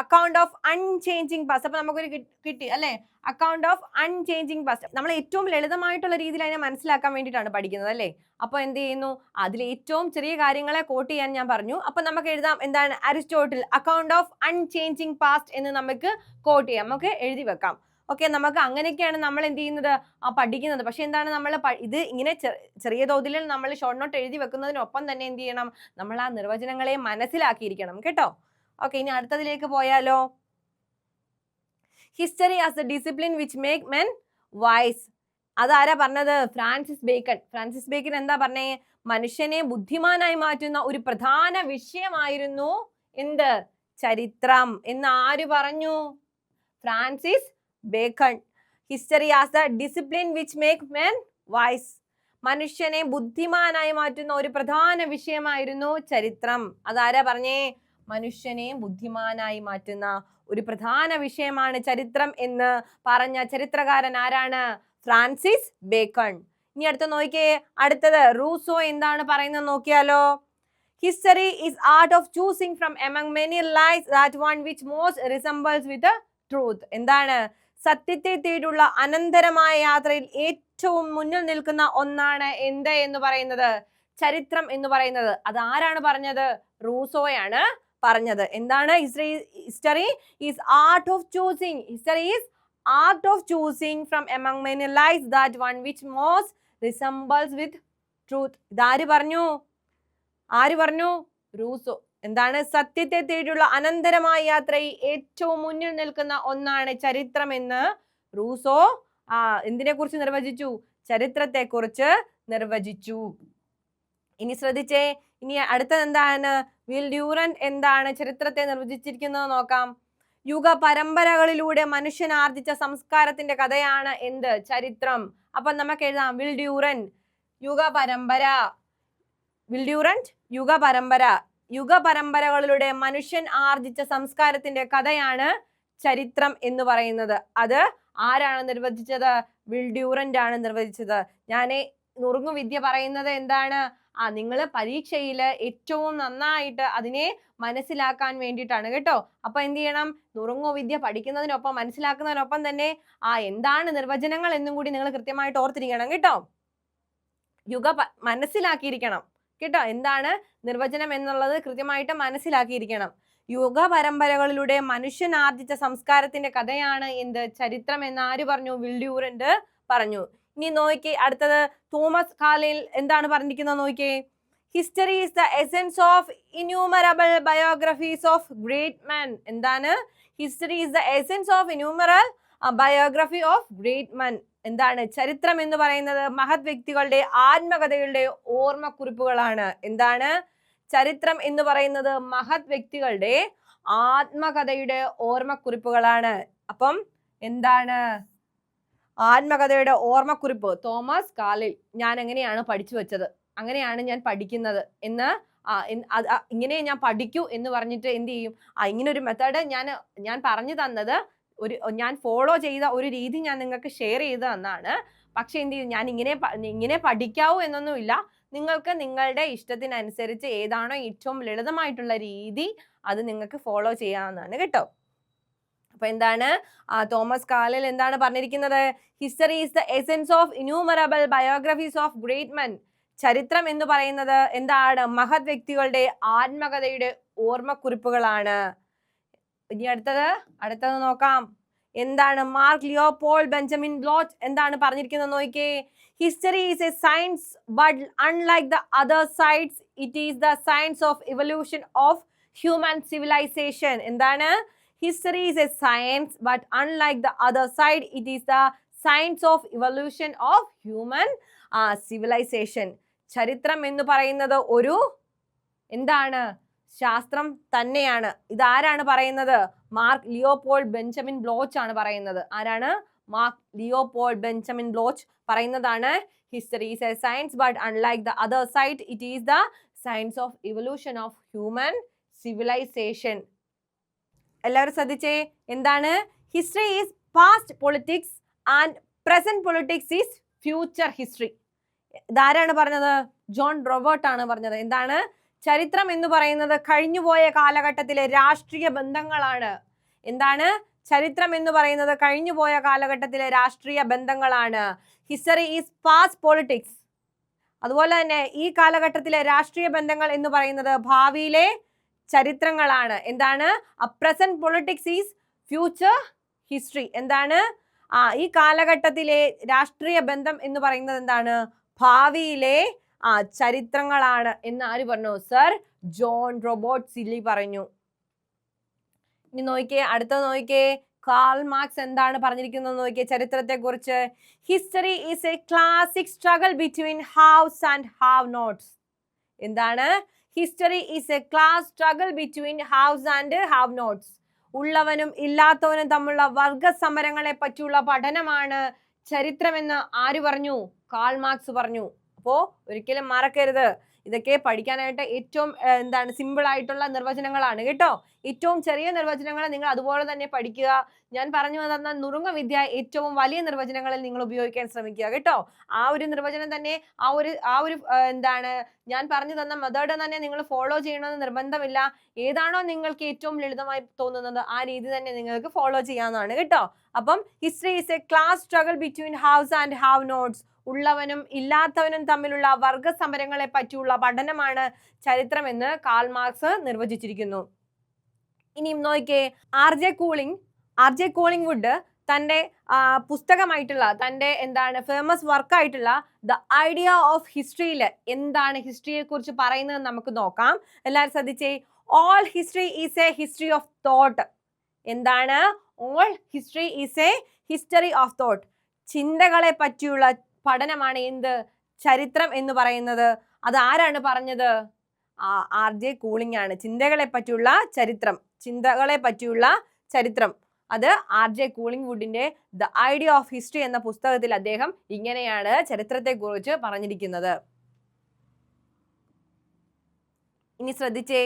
S1: അക്കൗണ്ട് ഓഫ് അൺചേഞ്ചിങ് പാസ്റ്റ്. അപ്പൊ നമുക്കൊരു കിട്ടി അല്ലെ, അക്കൗണ്ട് ഓഫ് അൺചേഞ്ചിങ് പാസ്റ്റ്. നമ്മൾ ഏറ്റവും ലളിതമായിട്ടുള്ള രീതിയിൽ അതിനെ മനസ്സിലാക്കാൻ വേണ്ടിയിട്ടാണ് പഠിക്കുന്നത് അല്ലെ. അപ്പൊ എന്ത് ചെയ്യുന്നു, അതിൽ ഏറ്റവും ചെറിയ കാര്യങ്ങളെ കോട്ട് ചെയ്യാൻ ഞാൻ പറഞ്ഞു. അപ്പൊ നമുക്ക് എഴുതാം എന്താണ്? Aristotle account of unchanging past എന്ന് നമുക്ക് കോട്ട് ചെയ്യാം, നമുക്ക് എഴുതി വെക്കാം. ഓക്കെ, നമുക്ക് അങ്ങനെയൊക്കെയാണ് നമ്മൾ എന്ത് ചെയ്യുന്നത്, പഠിക്കുന്നത്. പക്ഷെ എന്താണ്, നമ്മൾ ഇത് ഇങ്ങനെ ചെറിയ തോതിൽ നമ്മൾ ഷോർട്ട് നോട്ട് എഴുതി വെക്കുന്നതിനൊപ്പം തന്നെ എന്ത് ചെയ്യണം, നമ്മൾ ആ നിർവചനങ്ങളെ മനസ്സിലാക്കിയിരിക്കണം കേട്ടോ. ഓക്കെ, ഇനി അടുത്തതിലേക്ക് പോയാലോ. History as a discipline which make men wise. അതാരാ പറഞ്ഞത്? ഫ്രാൻസിസ് ബേക്കൺ എന്താ പറഞ്ഞേ? മനുഷ്യനെ ബുദ്ധിമാനായി മാറ്റുന്ന ഒരു പ്രധാന വിഷയമായിരുന്നു എന്ത്? ചരിത്രം എന്ന് ആര് പറഞ്ഞു? Francis Bacon. History as a discipline which make men wise. മനുഷ്യനെ ബുദ്ധിമാനായി മാറ്റുന്ന ഒരു പ്രധാന വിഷയമായിരുന്നു ചരിത്രം. അതാരാ പറഞ്ഞേ? മനുഷ്യനെ ബുദ്ധിമാനായി മാറ്റുന്ന ഒരു പ്രധാന വിഷയമാണ് ചരിത്രം എന്ന് പറഞ്ഞ ചരിത്രകാരൻ ആരാണ്? Francis Bacon. ഇനി അടുത്ത നോക്കിയേ, അടുത്തത് റൂസോ എന്താണ് പറയുന്നത് നോക്കിയാലോ. History is art of choosing from among many lies that one which most resembles with truth. എന്താണ്? സത്യത്തെ തേടിയുള്ള അനന്തരമായ യാത്രയിൽ ഏറ്റവും മുന്നിൽ നിൽക്കുന്ന ഒന്നാണ് എന്ത് എന്ന് പറയുന്നത്? ചരിത്രം എന്ന് പറയുന്നത്. അത് ആരാണ് പറഞ്ഞത്? റൂസോയാണ് പറഞ്ഞത്. എന്താണ്? History is art of choosing. History is art of choosing from among many lies that one which most resembles with truth. ഇതാര് പറഞ്ഞു? റൂസോ. എന്താണ്? സത്യത്തെ തേടിയുള്ള അനന്തരമായ യാത്രയിൽ ഏറ്റവും മുന്നിൽ നിൽക്കുന്ന ഒന്നാണ് ചരിത്രം എന്ന് റൂസോ എന്തിനെ കുറിച്ച് നിർവചിച്ചു? ചരിത്രത്തെ കുറിച്ച് നിർവചിച്ചു. ഇനി ശ്രദ്ധിച്ചേ, ഇനി അടുത്തത് എന്താണ്? വിൽ ഡ്യൂറന്റ് എന്താണ് ചരിത്രത്തെ നിർവചിച്ചിരിക്കുന്നത് നോക്കാം. യുഗ പരമ്പരകളിലൂടെ മനുഷ്യൻ ആർജിച്ച സംസ്കാരത്തിന്റെ കഥയാണ് എന്ത്? ചരിത്രം. അപ്പൊ നമുക്ക് എഴുതാം വിൽ ഡ്യൂറന്റ് യുഗപരമ്പര. യുഗപരമ്പരകളിലൂടെ മനുഷ്യൻ ആർജിച്ച സംസ്കാരത്തിന്റെ കഥയാണ് ചരിത്രം എന്ന് പറയുന്നത്. അത് ആരാണ് നിർവചിച്ചത്? വിൽ ഡ്യൂറന്റ് ആണ് നിർവചിച്ചത്. ഞാൻ നുറുങ്ങു വിദ്യ പറയുന്നത് എന്താണ്? നിങ്ങൾ പരീക്ഷയിൽ ഏറ്റവും നന്നായിട്ട് അതിനെ മനസ്സിലാക്കാൻ വേണ്ടിയിട്ടാണ് കേട്ടോ. അപ്പൊ എന്ത് ചെയ്യണം? നുറുങ്ങു വിദ്യ പഠിക്കുന്നതിനൊപ്പം മനസ്സിലാക്കുന്നതിനൊപ്പം തന്നെ എന്താണ് നിർവചനങ്ങൾ എന്നും കൂടി നിങ്ങൾ കൃത്യമായിട്ട് ഓർത്തിരിക്കണം കേട്ടോ. മനസ്സിലാക്കിയിരിക്കണം കേട്ടോ. എന്താണ് നിർവചനം എന്നുള്ളത് കൃത്യമായിട്ട് മനസ്സിലാക്കിയിരിക്കണം. യുഗപരമ്പരകളിലൂടെ മനുഷ്യൻ ആർജിച്ച സംസ്കാരത്തിന്റെ കഥയാണ് എന്ത്? ചരിത്രം എന്ന് ആര് പറഞ്ഞു? വിൽഡ്യൂറന്റ് പറഞ്ഞു. ഇനി നോക്കിയേ അടുത്തത് തോമസ് കാർലൈൽ എന്താണ് പറഞ്ഞിരിക്കുന്നത് നോക്കിയേ. History is the essence of innumerable biographies of great men. എന്താണ്? History is the essence of innumerable biography of great men. എന്താണ്? ചരിത്രം എന്ന് പറയുന്നത് മഹത് വ്യക്തികളുടെ ആത്മകഥകളുടെ ഓർമ്മക്കുറിപ്പുകളാണ്. എന്താണ്? ചരിത്രം എന്ന് പറയുന്നത് മഹത് വ്യക്തികളുടെ ആത്മകഥയുടെ ഓർമ്മക്കുറിപ്പുകളാണ്. അപ്പം എന്താണ് ആത്മകഥയുടെ ഓർമ്മക്കുറിപ്പ്? Thomas Carlyle. ഞാൻ എങ്ങനെയാണ് പഠിച്ചു വെച്ചത്, അങ്ങനെയാണ് ഞാൻ പഠിക്കുന്നത് എന്ന് ഇങ്ങനെ ഞാൻ പഠിക്കൂ എന്ന് പറഞ്ഞിട്ട് എന്ത് ചെയ്യും? ഇങ്ങനെ ഒരു മെത്തേഡ് ഞാൻ പറഞ്ഞു തന്നത്, ഞാൻ ഫോളോ ചെയ്ത ഒരു രീതി ഞാൻ നിങ്ങൾക്ക് ഷെയർ ചെയ്ത് തന്നാണ്. പക്ഷെ എന്ത് ചെയ്യും? ഞാൻ ഇങ്ങനെ പഠിക്കാവൂ എന്നൊന്നുമില്ല. നിങ്ങൾക്ക് നിങ്ങളുടെ ഇഷ്ടത്തിനനുസരിച്ച് ഏതാണോ ഏറ്റവും ലളിതമായിട്ടുള്ള രീതി അത് നിങ്ങൾക്ക് ഫോളോ ചെയ്യാവുന്നതാണ് കേട്ടോ. അപ്പൊ എന്താണ് തോമസ് കാർലൈൽ എന്താണ് പറഞ്ഞിരിക്കുന്നത്? History is the essence of innumerable biographies of great men. ചരിത്രം എന്ന് പറയുന്നത് എന്താണ്? മഹത് വ്യക്തികളുടെ ആത്മകഥയുടെ ഓർമ്മക്കുറിപ്പുകളാണ്. ഇനി അടുത്തത് നോക്കാം. എന്താണ് മാർക്ക് ലിയോപോൾ ബെഞ്ചമിൻ ബ്ലോച്ച് എന്താണ് പറഞ്ഞിരിക്കുന്നത് നോക്കിയേ. History is a science but unlike the other sides it is the science of evolution of human civilisation. എന്താണ്? History is a science but unlike the other side it is the science of evolution of human civilisation. ചരിത്രം എന്ന് പറയുന്നത് ഒരു എന്താണ്? ശാസ്ത്രം തന്നെയാണ്. ഇതാരാണ് പറയുന്നത്? മാർക്ക് ലിയോപോൾ ബെഞ്ചമിൻ ബ്ലോച്ച് ആണ് പറയുന്നത്. ആരാണ്? മാർക്ക് ലിയോപോൾ ബെഞ്ചമിൻ ബ്ലോച്ച് പറയുന്നതാണ് history is a science but unlike the other side it is the science of evolution of human civilisation. എല്ലാവരും ശ്രദ്ധിച്ചേ. എന്താണ്? History is past politics and present politics is future history. ഇതാരാണ് പറഞ്ഞത്? John Robert ആണ് പറഞ്ഞത്. എന്താണ്? ചരിത്രം എന്ന് പറയുന്നത് കഴിഞ്ഞുപോയ കാലഘട്ടത്തിലെ രാഷ്ട്രീയ ബന്ധങ്ങളാണ്. എന്താണ്? ചരിത്രം എന്ന് പറയുന്നത് കഴിഞ്ഞുപോയ കാലഘട്ടത്തിലെ രാഷ്ട്രീയ ബന്ധങ്ങളാണ്. History is past politics. അതുപോലെ തന്നെ ഈ കാലഘട്ടത്തിലെ രാഷ്ട്രീയ ബന്ധങ്ങൾ എന്ന് പറയുന്നത് ഭാവിയിലെ ചരിത്രങ്ങളാണ്. എന്താണ്? Present politics is future history. എന്താണ്? ഈ കാലഘട്ടത്തിലെ രാഷ്ട്രീയ ബന്ധം എന്ന് പറയുന്നത് എന്താണ്? ഭാവിയിലെ ചരിത്രങ്ങളാണ് എന്ന് ആര് പറഞ്ഞു? സർ ജോൺ റോബർട്ട് സില്ലി പറഞ്ഞു. ഇനി നോക്കിയേ, അടുത്തത് നോക്കിയേ. കാൾ മാർക്സ് എന്താണ് പറഞ്ഞിരിക്കുന്നത് നോക്കിയേ ചരിത്രത്തെ കുറിച്ച്. History is a classic struggle between haves and have nots. എന്താണ്? History is a class struggle between haves and have nots. ഉള്ളവനും ഇല്ലാത്തവനും തമ്മിലുള്ള വർഗ സമരങ്ങളെ പറ്റിയുള്ള പഠനമാണ് ചരിത്രമെന്ന് ആര് പറഞ്ഞു? കാൾ മാർക്സ് പറഞ്ഞു. അപ്പോ ഒരിക്കലും മറക്കരുത്. ഇതൊക്കെ പഠിക്കാനായിട്ട് ഏറ്റവും സിമ്പിൾ ആയിട്ടുള്ള നിർവചനങ്ങളാണ് കേട്ടോ. ഏറ്റവും ചെറിയ നിർവചനങ്ങൾ നിങ്ങൾ അതുപോലെ തന്നെ പഠിക്കുക. ഞാൻ പറഞ്ഞു തന്ന നുറുങ്ങ വിദ്യ ഏറ്റവും വലിയ നിർവചനങ്ങളിൽ നിങ്ങൾ ഉപയോഗിക്കാൻ ശ്രമിക്കുക കേട്ടോ. ആ ഒരു നിർവചനം തന്നെ ഞാൻ പറഞ്ഞു തന്ന മെത്തേഡ് തന്നെ നിങ്ങൾ ഫോളോ ചെയ്യണമെന്ന് നിർബന്ധമില്ല. ഏതാണോ നിങ്ങൾക്ക് ഏറ്റവും ലളിതമായി തോന്നുന്നത് ആ രീതി തന്നെ നിങ്ങൾക്ക് ഫോളോ ചെയ്യാവുന്നതാണ് കേട്ടോ. അപ്പം history is a class struggle between haves and have nots. ഉള്ളവനും ഇല്ലാത്തവനും തമ്മിലുള്ള വർഗ സമരങ്ങളെ പറ്റിയുള്ള പഠനമാണ് ചരിത്രം എന്ന് കാൾ മാർക്സ് നിർവചിച്ചിരിക്കുന്നു. ഇനിയും നോക്കിയേ, ആർ ജെ കോളിംഗ് വുഡ് തന്റെ പുസ്തകമായിട്ടുള്ള തന്റെ ഫേമസ് വർക്കായിട്ടുള്ള ദ ഐഡിയ ഓഫ് ഹിസ്റ്ററിയിൽ എന്താണ് ഹിസ്റ്ററിയെ കുറിച്ച് പറയുന്നത് നമുക്ക് നോക്കാം. എല്ലാവരും ശ്രദ്ധിച്ചേ. All history is a history of thought. എന്താണ്? All history is a history of thought. ചിന്തകളെ പറ്റിയുള്ള പഠനമാണ് എന്ത്? ചരിത്രം എന്ന് പറയുന്നത്. അത് ആരാണ് പറഞ്ഞത്? ആർ ജെ കൂളിംഗ് ആണ്. ചിന്തകളെ പറ്റിയുള്ള ചരിത്രം അത് ആർ ജെ കൂളിംഗ് വുഡിന്റെ ദ ഐഡിയ ഓഫ് ഹിസ്റ്ററി എന്ന പുസ്തകത്തിൽ അദ്ദേഹം ഇങ്ങനെയാണ് ചരിത്രത്തെ കുറിച്ച് പറഞ്ഞിരിക്കുന്നത്. ഇനി ശ്രദ്ധിച്ചേ.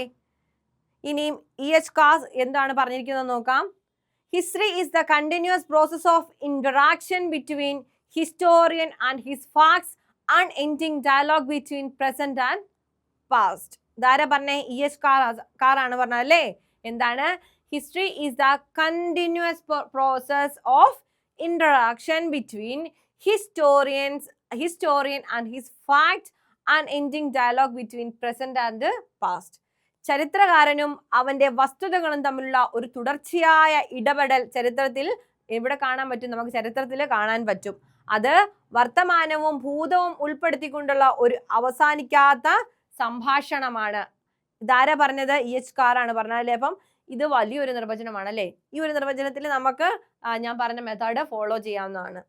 S1: ഇനിയും EH കാസ് എന്താണ് പറഞ്ഞിരിക്കുന്നത് നോക്കാം. History is the continuous process of interaction between historian and his facts unending dialogue between present and past. ഇതാരാ പറഞ്ഞേ? EH കാർ ആണ് പറഞ്ഞത് അല്ലേ? എന്താണ്? History is the continuous process of interaction between historian and his fact and ending dialogue between present and past. ചരിത്രകാരനും അവന്റെ വസ്തുതകളും തമ്മിലുള്ള ഒരു തുടർച്ചയായ ഇടപെടൽ ചരിത്രത്തിൽ എവിടെ കാണാൻ പറ്റും? നമുക്ക് ചരിത്രത്തിൽ കാണാൻ പറ്റും. അത് വർത്തമാനവും ഭൂതവും ഉൾപ്പെടുത്തിക്കൊണ്ടുള്ള ഒരു അവസാനിക്കാത്ത സംഭാഷണമാണ്. ഇതാരാ പറഞ്ഞത്? EH കാറാണ് പറഞ്ഞത് അല്ലേ? അപ്പം ഇത് വലിയൊരു നിർവചനമാണ് അല്ലേ? ഈ ഒരു നിർവചനത്തിൽ നമുക്ക് ഞാൻ പറഞ്ഞ മെത്തേഡ് ഫോളോ ചെയ്യാവുന്നതാണ്.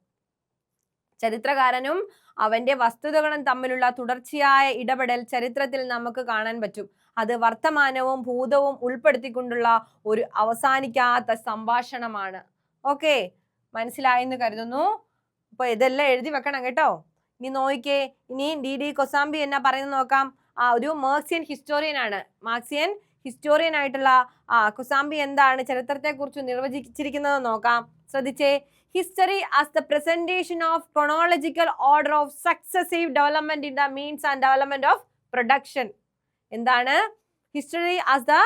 S1: ചരിത്രകാരനും അവന്റെ വസ്തുതകളും തമ്മിലുള്ള തുടർച്ചയായ ഇടപെടൽ ചരിത്രത്തിൽ നമുക്ക് കാണാൻ പറ്റും. അത് വർത്തമാനവും ഭൂതവും ഉൾപ്പെടുത്തിക്കൊണ്ടുള്ള ഒരു അവസാനിക്കാത്ത സംഭാഷണമാണ്. ഓക്കെ, മനസ്സിലായെന്ന് കരുതുന്നു. അപ്പൊ ഇതെല്ലാം എഴുതി വെക്കണം കേട്ടോ. ഇനി നോക്കിക്കേ, ഇനി DD കൊസാംബി എന്നാ പറയുന്നത് നോക്കാം. ഒരു മാർക്സിയൻ ഹിസ്റ്റോറിയൻ ആണ്. മാർക്സിയൻ ഹിസ്റ്റോറിയൻ ആയിട്ടുള്ള കൊസാംബി എന്താണ് ചരിത്രത്തെ കുറിച്ച് നിർവചിച്ചിരിക്കുന്നത് നോക്കാം. ശ്രദ്ധിച്ചേ. History as the presentation of chronological order of successive development in the means and development of production. എന്താണ്? History as the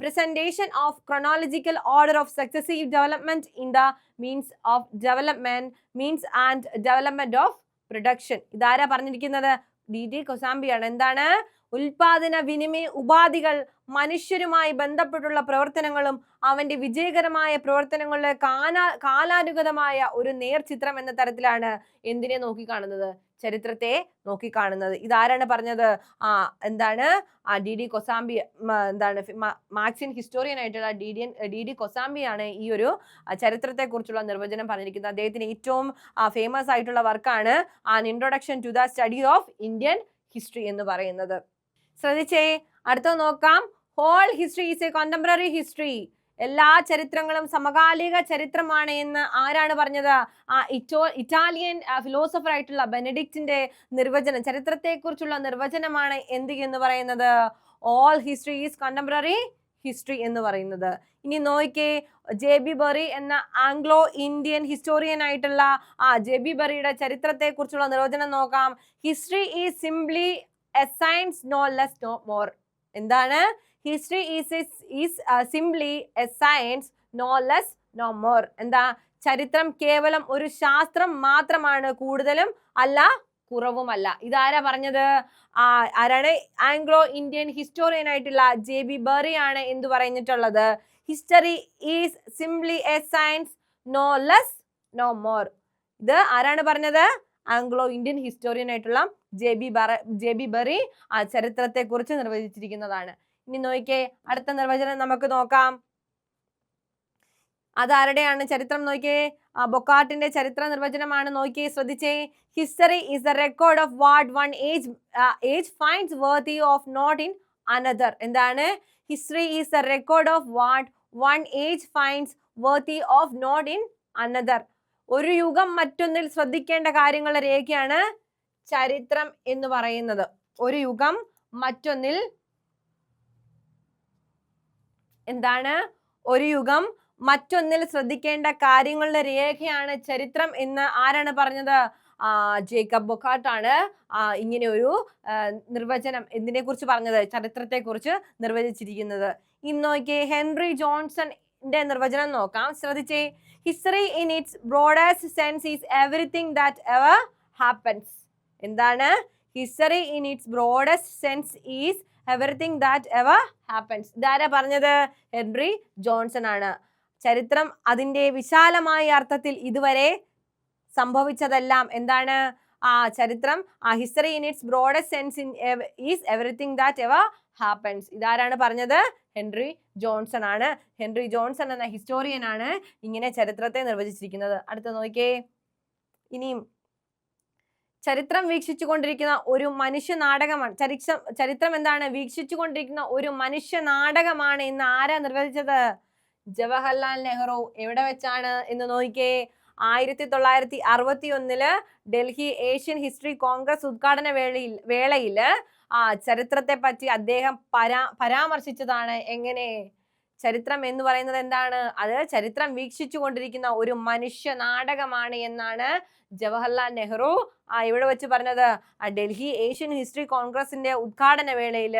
S1: presentation of chronological order of successive development in the means and development of production. ഇതാരാ പറഞ്ഞിരിക്കുന്നത്? DD കൊസാംബിയാണ്. എന്താണ്? ഉൽപാദന വിനിമയ ഉപാധികൾ മനുഷ്യരുമായി ബന്ധപ്പെട്ടുള്ള പ്രവർത്തനങ്ങളും അവന്റെ വിജയകരമായ പ്രവർത്തനങ്ങളുടെ കാലാനുഗതമായ ഒരു നേർചിത്രം എന്ന തരത്തിലാണ് എന്തിനെ നോക്കിക്കാണുന്നത്? ചരിത്രത്തെ നോക്കിക്കാണുന്നത്. ഇതാരാണ് പറഞ്ഞത്? എന്താണ്? DD കൊസാംബി. എന്താണ്? മാർക്സിയൻ ഹിസ്റ്റോറിയൻ ആയിട്ടുള്ള DD കൊസാംബിയാണ് ഈ ഒരു ചരിത്രത്തെ കുറിച്ചുള്ള നിർവചനം പറഞ്ഞിരിക്കുന്നത്. അദ്ദേഹത്തിന് ഏറ്റവും ഫേമസ് ആയിട്ടുള്ള വർക്കാണ് an introduction to the study of Indian history എന്ന് പറയുന്നത്. ശ്രദ്ധിച്ചേ, അടുത്തത് നോക്കാം. Whole history is a contemporary history. എല്ലാ ചരിത്രങ്ങളും സമകാലിക ചരിത്രമാണ് എന്ന് ആരാണ് പറഞ്ഞത്? ഇറ്റാലിയൻ ഫിലോസഫർ ആയിട്ടുള്ള ബെനഡിക്റ്റിന്റെ നിർവചനം, ചരിത്രത്തെ കുറിച്ചുള്ള നിർവചനമാണ് എന്ത് എന്ന് പറയുന്നത്? All history is contemporary history എന്ന് പറയുന്നത്. ഇനി നോക്കിക്കേ, JB ബറി എന്ന ആംഗ്ലോ ഇന്ത്യൻ ഹിസ്റ്റോറിയൻ ആയിട്ടുള്ള JB ബറിയുടെ ചരിത്രത്തെ കുറിച്ചുള്ള നിർവചനം നോക്കാം. History is simply a science, no less no more. എന്താണ്? History is simply a science, no less no more. എന്താ? ചരിത്രം കേവലം ഒരു ശാസ്ത്രം മാത്രമാണ്, കൂടുതലും അല്ല കുറവുമല്ല. ഇതാരാ പറഞ്ഞത്? ആരാണ്? ആംഗ്ലോ ഇന്ത്യൻ ഹിസ്റ്റോറിയൻ ആയിട്ടുള്ള JB ബറി ആണ് എന്ത് പറഞ്ഞിട്ടുള്ളത്? History is simply a science, no less no more. ഇത് ആരാണ് പറഞ്ഞത്? ആംഗ്ലോ ഇന്ത്യൻ ഹിസ്റ്റോറിയൻ ആയിട്ടുള്ള JB ബറി ചരിത്രത്തെ കുറിച്ച് നിർവചിച്ചിരിക്കുന്നതാണ്. ഇനി നോക്കിക്കേ, അടുത്ത നിർവചനം നമുക്ക് നോക്കാം. അതാരുടെയാണ്? ചരിത്രം നോക്കിയേ, ബൊക്കാർട്ടിന്റെ ചരിത്ര നിർവചനമാണ്. നോക്കിയേ, ശ്രദ്ധിച്ചേ. History is the record of what one age finds worthy of note in another. എന്താണ്? History is the record of what one age finds worthy of note in another. ഒരു യുഗം മറ്റൊന്നിൽ ശ്രദ്ധിക്കേണ്ട കാര്യങ്ങളുടെ രേഖയാണ് ചരിത്രം എന്ന് പറയുന്നത്. ഒരു യുഗം മറ്റൊന്നിൽ എന്താണ്? ഒരു യുഗം മറ്റൊന്നിൽ ശ്രദ്ധിക്കേണ്ട കാര്യങ്ങളുടെ രേഖയാണ് ചരിത്രം എന്ന് ആരാണ് പറഞ്ഞത്? ജേക്കബ് ബൊക്കാർട്ട് ആണ് ഇങ്ങനെ ഒരു നിർവചനം എന്തിനെ കുറിച്ച് പറഞ്ഞത്? ചരിത്രത്തെ കുറിച്ച് നിർവചിച്ചിരിക്കുന്നത്. ഇന്ന് നോക്കിയേ, ഹെൻറി ജോൺസന്റെ നിർവചനം നോക്കാം. ശ്രദ്ധിച്ചേ. History in its broadest sense is everything that ever happens. എന്താണ്? History in its broadest sense is everything that ever happens. ഇതാരാ പറഞ്ഞത്? ഹെൻറി ജോൺസൺ ആണ്. ചരിത്രം അതിന്റെ വിശാലമായ അർത്ഥത്തിൽ ഇതുവരെ സംഭവിച്ചതെല്ലാം എന്താണ്? ചരിത്രം history in its broadest sense is everything that ever happens. ഇതാരാണ് പറഞ്ഞത്? ഹെൻറി ജോൺസൺ ആണ്. ഹെൻറി ജോൺസൺ എന്ന ഹിസ്റ്റോറിയൻ ആണ് ഇങ്ങനെ ചരിത്രത്തെ നിർവചിച്ചിരിക്കുന്നത്. അടുത്ത നോക്കിയേ, ഇനിയും ചരിത്രം വീക്ഷിച്ചു കൊണ്ടിരിക്കുന്ന ഒരു മനുഷ്യ നാടകമാണ്. ചരിത്രം എന്താണ്? വീക്ഷിച്ചു കൊണ്ടിരിക്കുന്ന ഒരു മനുഷ്യ നാടകമാണ് എന്ന് ആരാ നിർവചിച്ചത്? ജവഹർലാൽ നെഹ്റു. എവിടെ വെച്ചാണ് എന്ന് നോക്കിയേ. 1961 ഡൽഹി ഏഷ്യൻ ഹിസ്റ്ററി കോൺഗ്രസ് ഉദ്ഘാടന വേളയിൽ ചരിത്രത്തെ പറ്റി അദ്ദേഹം പരാമർശിച്ചതാണ്. എങ്ങനെ? ചരിത്രം എന്ന് പറയുന്നത് എന്താണ്? അത് ചരിത്രം വീക്ഷിച്ചു കൊണ്ടിരിക്കുന്ന ഒരു മനുഷ്യ നാടകമാണ് എന്നാണ് ജവഹർലാൽ നെഹ്റു ഇവിടെ വെച്ച് പറഞ്ഞത്. ഡൽഹി ഏഷ്യൻ ഹിസ്റ്ററി കോൺഗ്രസിന്റെ ഉദ്ഘാടന വേളയിൽ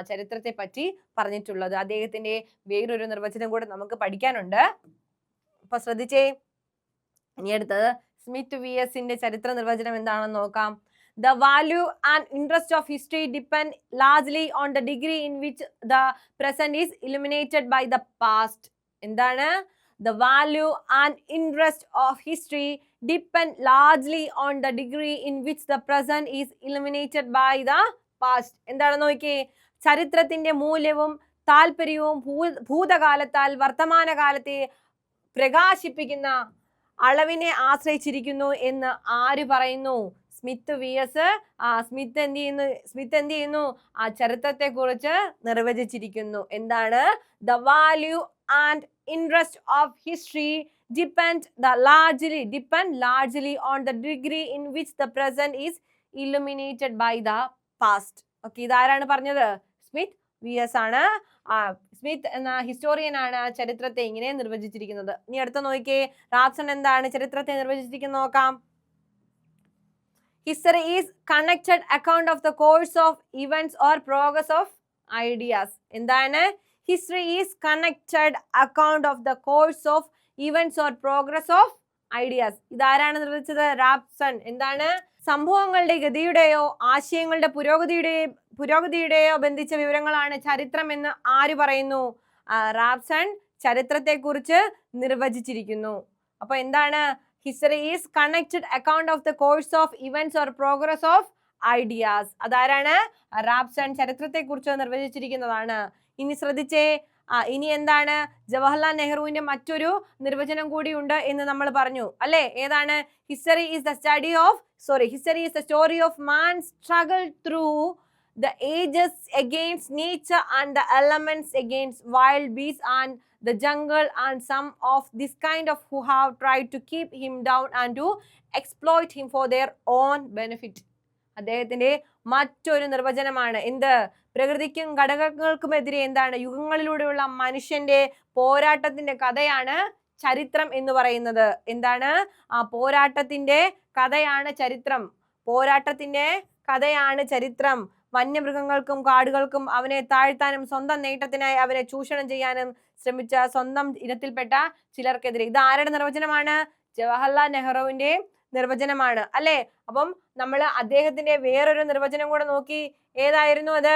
S1: ചരിത്രത്തെ പറ്റി പറഞ്ഞിട്ടുള്ളത്. അദ്ദേഹത്തിന്റെ വേറൊരു നിർവചനം കൂടെ നമുക്ക് പഠിക്കാനുണ്ട്. അപ്പൊ ശ്രദ്ധിച്ചേ. ഇനി അടുത്തത് സ്മിത്ത് VSന്റെ ചരിത്ര നിർവചനം എന്താണെന്ന് നോക്കാം. The value and interest of history depend largely on the degree in which the present is illuminated by the past. എന്താണ്? The value and interest of history depend largely on the degree in which the present is illuminated by the past. എന്താണെന്ന് നോക്കിയേ. ചരിത്രത്തിന്റെ മൂല്യവും താല്പര്യവും ഭൂതകാലത്താൽ വർത്തമാനകാലത്തെ പ്രകാശിപ്പിക്കുന്ന അളവിനെ ആശ്രയിച്ചിരിക്കുന്നു എന്ന് ആര് പറയുന്നു? Smith VS. സ്മിത്ത് എന്ത് ചെയ്യുന്നു? ചരിത്രത്തെ കുറിച്ച് നിർവചിച്ചിരിക്കുന്നു. എന്താണ്? The value and interest of history depend largely on the degree in which the present is illuminated by the past. Okay, ഇതാരാണ് പറഞ്ഞത്? സ്മിത്ത് VS ആണ്. സ്മിത്ത് എന്ന ഹിസ്റ്റോറിയൻ ആണ് ചരിത്രത്തെ ഇങ്ങനെ നിർവചിച്ചിരിക്കുന്നത്. ഇനി അടുത്ത നോക്കിയേ, റാബ്സൺ എന്താണ് ചരിത്രത്തെ നിർവചിച്ചിരിക്കുന്നത് നോക്കാം. History is connected account of the course of events or progress of ideas. എന്താണ്? History is connected account of the course of events or progress of ideas. ഇതാരാണ് നിർവചിച്ചത്? റാബ്സൺ. എന്താണ്? സംഭവങ്ങളുടെ ഗതിയുടെയോ ആശയങ്ങളുടെ പുരോഗതിയുടെയോ ബന്ധിച്ച വിവരങ്ങളാണ് ചരിത്രം എന്ന് ആര് പറയുന്നു? റാബ്സൺ ചരിത്രത്തെ കുറിച്ച് നിർവചിച്ചിരിക്കുന്നു. അപ്പൊ എന്താണ്? History is connected account of the course of events or progress of ideas. അതാരാണ്? റാബ്സൺ ചരിത്രത്തെ കുറിച്ച് നിർവചിച്ചിരിക്കുന്നതാണ്. ഇനി ശ്രദ്ധിച്ചേ. ഇനി എന്താണ്? ജവഹർലാൽ നെഹ്റുവിന്റെ മറ്റൊരു നിർവചനം കൂടി ഉണ്ട് എന്ന് നമ്മൾ പറഞ്ഞു അല്ലേ? ഏതാണ്? History is the story of man's struggle through the ages against nature and the elements against wild beasts and the jungle and some of this kind of who have tried to keep him down and to exploit him for their own benefit. അദ്ദേഹത്തിന്റെ മറ്റൊരു നിർവചനമാണ് എന്ത്? പ്രകൃതിക്കും ഘടകങ്ങൾക്കുമെതിരെ എന്താണ്? യുഗങ്ങളിലൂടെയുള്ള മനുഷ്യന്റെ പോരാട്ടത്തിന്റെ കഥയാണ് ചരിത്രം എന്ന് പറയുന്നത്. എന്താണ്? പോരാട്ടത്തിന്റെ കഥയാണ് ചരിത്രം. പോരാട്ടത്തിന്റെ കഥയാണ് ചരിത്രം. വന്യമൃഗങ്ങൾക്കും കാടുകൾക്കും അവനെ താഴ്ത്താനും സ്വന്തം നേട്ടത്തിനായി അവനെ ചൂഷണം ചെയ്യാനും ശ്രമിച്ച സ്വന്തം ഇനത്തിൽപ്പെട്ട ചിലർക്കെതിരെ. ഇത് ആരുടെ നിർവചനമാണ്? ജവഹർലാൽ നെഹ്റുവിന്റെ നിർവചനമാണ് അല്ലെ? അപ്പം നമ്മൾ അദ്ദേഹത്തിന്റെ വേറൊരു നിർവചനം കൂടെ നോക്കി. ഏതായിരുന്നു അത്?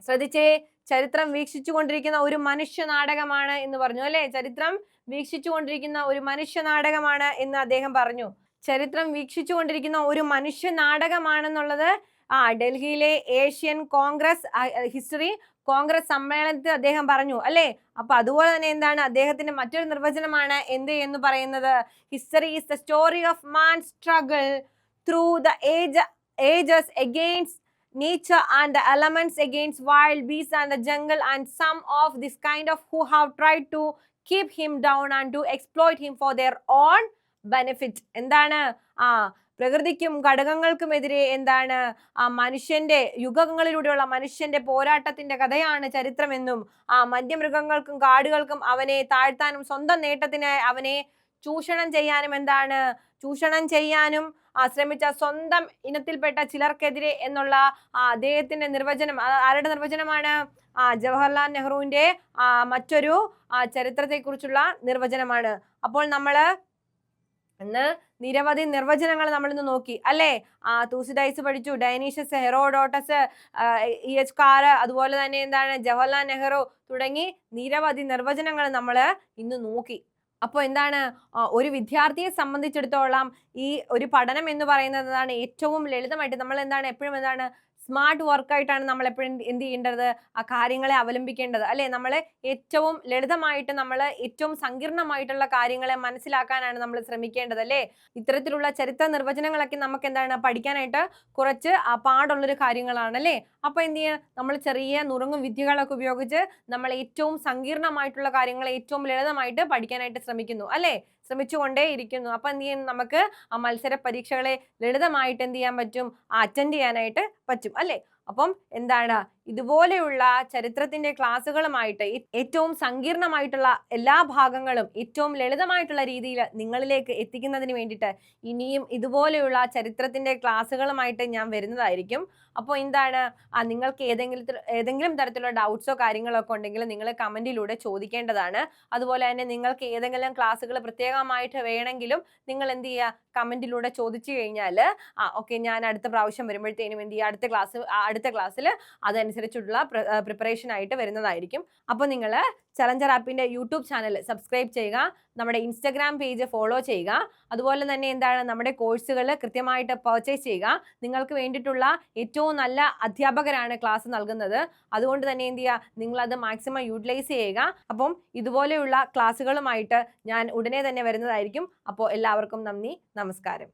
S1: ശ്രദ്ധിച്ചേ. ചരിത്രം വീക്ഷിച്ചു കൊണ്ടിരിക്കുന്ന ഒരു മനുഷ്യ നാടകമാണ് എന്ന് പറഞ്ഞു അല്ലെ? ചരിത്രം വീക്ഷിച്ചു കൊണ്ടിരിക്കുന്ന ഒരു മനുഷ്യ നാടകമാണ് എന്ന് അദ്ദേഹം പറഞ്ഞു. ചരിത്രം വീക്ഷിച്ചു കൊണ്ടിരിക്കുന്ന ഒരു മനുഷ്യ നാടകമാണെന്നുള്ളത് ഡൽഹിയിലെ ഏഷ്യൻ ഹിസ്റ്ററി കോൺഗ്രസ് സമ്മേളനത്തിൽ അദ്ദേഹം പറഞ്ഞു അല്ലെ? അപ്പൊ അതുപോലെ തന്നെ എന്താണ്? അദ്ദേഹത്തിന്റെ മറ്റൊരു നിർവചനമാണ് എന്ത് എന്ന് പറയുന്നത്? History is the story of man struggle through the ages against nature and the elements against wild beasts and the jungle and some of this kind of who have tried to keep him down and to exploit him for their own benefit. എന്താണ്? പ്രകൃതിക്കും ഘടകങ്ങൾക്കുമെതിരെ എന്താണ്? മനുഷ്യന്റെ യുഗങ്ങളിലൂടെയുള്ള മനുഷ്യന്റെ പോരാട്ടത്തിന്റെ കഥയാണ് ചരിത്രമെന്നും വന്യമൃഗങ്ങൾക്കും കാടുകൾക്കും അവനെ താഴ്ത്താനും സ്വന്തം നേട്ടത്തിനായി അവനെ ചൂഷണം ചെയ്യാനും എന്താണ്? ചൂഷണം ചെയ്യാനും ശ്രമിച്ച സ്വന്തം ഇനത്തിൽപ്പെട്ട ചിലർക്കെതിരെ എന്നുള്ള അദ്ദേഹത്തിന്റെ നിർവചനം ആരുടെ നിർവചനമാണ്? ജവഹർലാൽ നെഹ്റുവിന്റെ മറ്റൊരു ചരിത്രത്തെക്കുറിച്ചുള്ള നിർവചനമാണ്. അപ്പോൾ നമ്മള് ഇന്ന് നിരവധി നിർവചനങ്ങൾ നമ്മൾ ഇന്ന് നോക്കി അല്ലേ? തൂസിഡൈസ് പഠിച്ചു, ഡൈനീഷ്യസ്, ഹെറോഡോട്ടസ്, EH കാർ, അതുപോലെ തന്നെ എന്താണ് ജവഹർലാൽ നെഹ്റു തുടങ്ങി നിരവധി നിർവചനങ്ങൾ നമ്മൾ ഇന്ന് നോക്കി. അപ്പോൾ എന്താണ്? ഒരു വിദ്യാർത്ഥിയെ സംബന്ധിച്ചിടത്തോളം ഈ ഒരു പഠനം എന്ന് പറയുന്നതാണ് ഏറ്റവും ലളിതമായിട്ട് നമ്മൾ എന്താണ് എപ്പോഴും എന്താണ് സ്മാർട്ട് വർക്കായിട്ടാണ് നമ്മൾ എപ്പോഴും എന്ത് ചെയ്യേണ്ടത്? ആ കാര്യങ്ങളെ അവലംബിക്കേണ്ടത് അല്ലെ? നമ്മൾ ഏറ്റവും ലളിതമായിട്ട് നമ്മൾ ഏറ്റവും സങ്കീർണമായിട്ടുള്ള കാര്യങ്ങളെ മനസ്സിലാക്കാനാണ് നമ്മൾ ശ്രമിക്കേണ്ടത് അല്ലേ? ഇത്തരത്തിലുള്ള ചരിത്ര നിർവചനങ്ങളൊക്കെ നമുക്ക് എന്താണ് പഠിക്കാനായിട്ട് കുറച്ച് പാടുള്ളൊരു കാര്യങ്ങളാണ് അല്ലേ? അപ്പൊ എന്ത് ചെയ്യുക? നമ്മൾ ചെറിയ നുറുങ്ങും വിദ്യകളൊക്കെ ഉപയോഗിച്ച് നമ്മൾ ഏറ്റവും സങ്കീർണമായിട്ടുള്ള കാര്യങ്ങളെ ഏറ്റവും ലളിതമായിട്ട് പഠിക്കാനായിട്ട് ശ്രമിക്കുന്നു അല്ലേ? ശ്രമിച്ചുകൊണ്ടേ ഇരിക്കുന്നു. അപ്പൊ എന്ത് ചെയ്യും? നമുക്ക് ആ മത്സര പരീക്ഷകളെ ലളിതമായിട്ട് എന്ത് ചെയ്യാൻ പറ്റും? അറ്റൻഡ് ചെയ്യാനായിട്ട് പറ്റും അല്ലേ? അപ്പം എന്താണ് ഇതുപോലെയുള്ള ചരിത്രത്തിന്റെ ക്ലാസ്സുകളുമായിട്ട് ഏറ്റവും സങ്കീർണമായിട്ടുള്ള എല്ലാ ഭാഗങ്ങളും ഏറ്റവും ലളിതമായിട്ടുള്ള രീതിയിൽ നിങ്ങളിലേക്ക് എത്തിക്കുന്നതിന് വേണ്ടിയിട്ട് ഇനിയും ഇതുപോലെയുള്ള ചരിത്രത്തിന്റെ ക്ലാസ്സുകളുമായിട്ട് ഞാൻ വരുന്നതായിരിക്കും. അപ്പോൾ എന്താണ്, നിങ്ങൾക്ക് ഏതെങ്കിലും തരത്തിലുള്ള ഡൗട്ട്സോ കാര്യങ്ങളോ ഒക്കെ ഉണ്ടെങ്കിൽ നിങ്ങൾ കമന്റിലൂടെ ചോദിക്കേണ്ടതാണ്. അതുപോലെ തന്നെ നിങ്ങൾക്ക് ഏതെങ്കിലും ക്ലാസ്സുകൾ പ്രത്യേകമായിട്ട് വേണമെങ്കിലും നിങ്ങൾ എന്ത് ചെയ്യുക, കമന്റിലൂടെ ചോദിച്ചു കഴിഞ്ഞാൽ ഓക്കെ, ഞാൻ അടുത്ത പ്രാവശ്യം വരുമ്പോഴത്തേനും എന്ത് ചെയ്യുക, അടുത്ത ക്ലാസ്സിൽ അതനുസരിച്ചുള്ള പ്രിപ്പറേഷൻ ആയിട്ട് വരുന്നതായിരിക്കും. അപ്പോൾ നിങ്ങൾ ചലഞ്ചർ ആപ്പിന്റെ യൂട്യൂബ് ചാനൽ സബ്സ്ക്രൈബ് ചെയ്യുക, നമ്മുടെ ഇൻസ്റ്റഗ്രാം പേജ് ഫോളോ ചെയ്യുക, അതുപോലെ തന്നെ എന്താണ് നമ്മുടെ കോഴ്സുകൾ കൃത്യമായിട്ട് പർച്ചേസ് ചെയ്യുക. നിങ്ങൾക്ക് വേണ്ടിയിട്ടുള്ള ഏറ്റവും നല്ല അധ്യാപകരാണ് ക്ലാസ് നൽകുന്നത്. അതുകൊണ്ട് തന്നെ എന്ത് ചെയ്യുക, നിങ്ങളത് മാക്സിമം യൂട്ടിലൈസ് ചെയ്യുക. അപ്പം ഇതുപോലെയുള്ള ക്ലാസ്സുകളുമായിട്ട് ഞാൻ ഉടനെ തന്നെ വരുന്നതായിരിക്കും. അപ്പോൾ എല്ലാവർക്കും നന്ദി, നമസ്കാരം.